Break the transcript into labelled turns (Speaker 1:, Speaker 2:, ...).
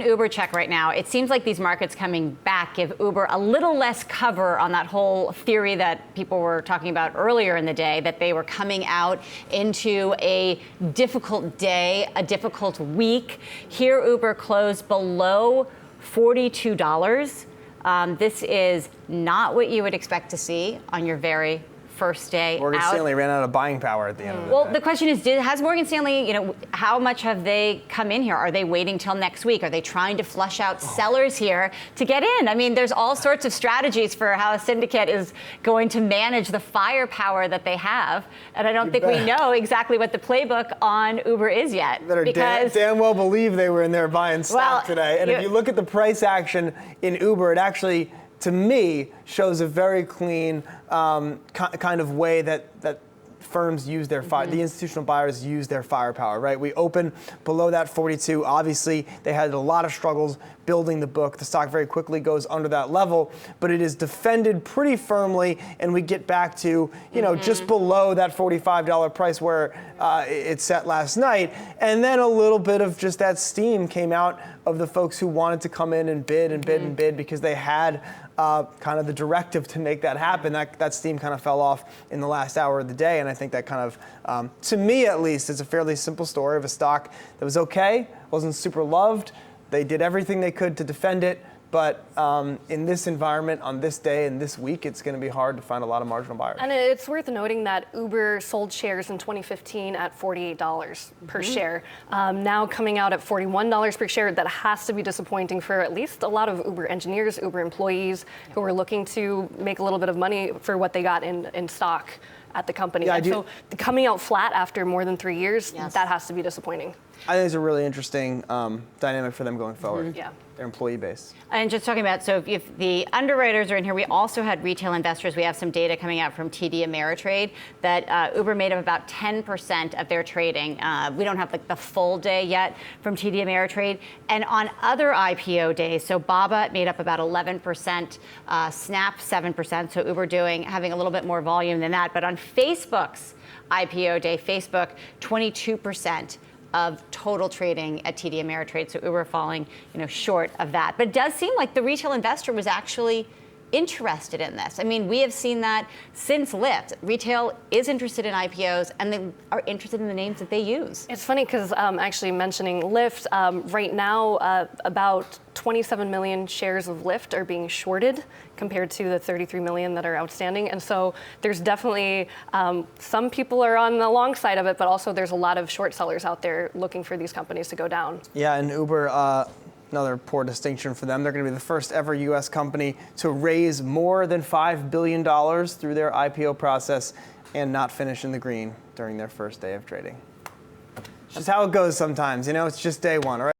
Speaker 1: Uber check right now. It seems like these markets coming back give Uber a little less cover on that whole theory that people were talking about earlier in the day, that they were coming out into a difficult day, a difficult week. Here, Uber closed below $42. This is not what you would expect to see on your very first day
Speaker 2: Morgan
Speaker 1: out.
Speaker 2: Stanley ran out of buying power at the end of the day.
Speaker 1: Well, the question is, has Morgan Stanley, how much have they come in here? Are they waiting till next week? Are they trying to flush out sellers here to get in? I mean, there's all sorts of strategies for how a syndicate is going to manage the firepower that they have. And I don't think we know exactly what the playbook on Uber is yet.
Speaker 2: Better damn well believe they were in there buying stock today. And if you look at the price action in Uber, it actually, to me, shows a very clean kind of way that firms use their the institutional buyers use their firepower, right? We open below that 42. Obviously, they had a lot of struggles building the book. The stock very quickly goes under that level, but it is defended pretty firmly, and we get back to, just below that $45 price where it set last night. And then a little bit of just that steam came out of the folks who wanted to come in and bid and bid and bid because they had kind of the directive to make that happen. That steam kind of fell off in the last hour of the day, and I think that kind of, to me at least, is a fairly simple story of a stock that was okay, wasn't super loved. They did everything they could to defend it, but in this environment, on this day and this week, it's going to be hard to find a lot of marginal buyers.
Speaker 3: And it's worth noting that Uber sold shares in 2015 at $48 per share. Now coming out at $41 per share, that has to be disappointing for at least a lot of Uber engineers, Uber employees who are looking to make a little bit of money for what they got in stock at the company.
Speaker 2: Yeah,
Speaker 3: and so coming out flat after more than 3 years, that has to be disappointing.
Speaker 2: I think it's a really interesting dynamic for them going forward.
Speaker 3: Yeah.
Speaker 2: Their employee base.
Speaker 1: And just talking about, so if the underwriters are in here, we also had retail investors. We have some data coming out from TD Ameritrade that Uber made up about 10% of their trading. We don't have the full day yet from TD Ameritrade. And on other IPO days, so Baba made up about 11%, Snap 7%, so Uber having a little bit more volume than that. But on Facebook's IPO day, Facebook 22% of total trading at TD Ameritrade, so Uber falling, short of that. But it does seem like the retail investor was actually interested in this. I mean, we have seen that since Lyft. Retail is interested in IPOs, and they are interested in the names that they use.
Speaker 3: It's funny because actually mentioning Lyft, right now about 27 million shares of Lyft are being shorted compared to the 33 million that are outstanding. And so there's definitely, some people are on the long side of it, but also there's a lot of short sellers out there looking for these companies to go down.
Speaker 2: Yeah, and Uber, another poor distinction for them. They're going to be the first ever U.S. company to raise more than $5 billion through their IPO process and not finish in the green during their first day of trading. It's just how it goes sometimes, it's just day one, all right?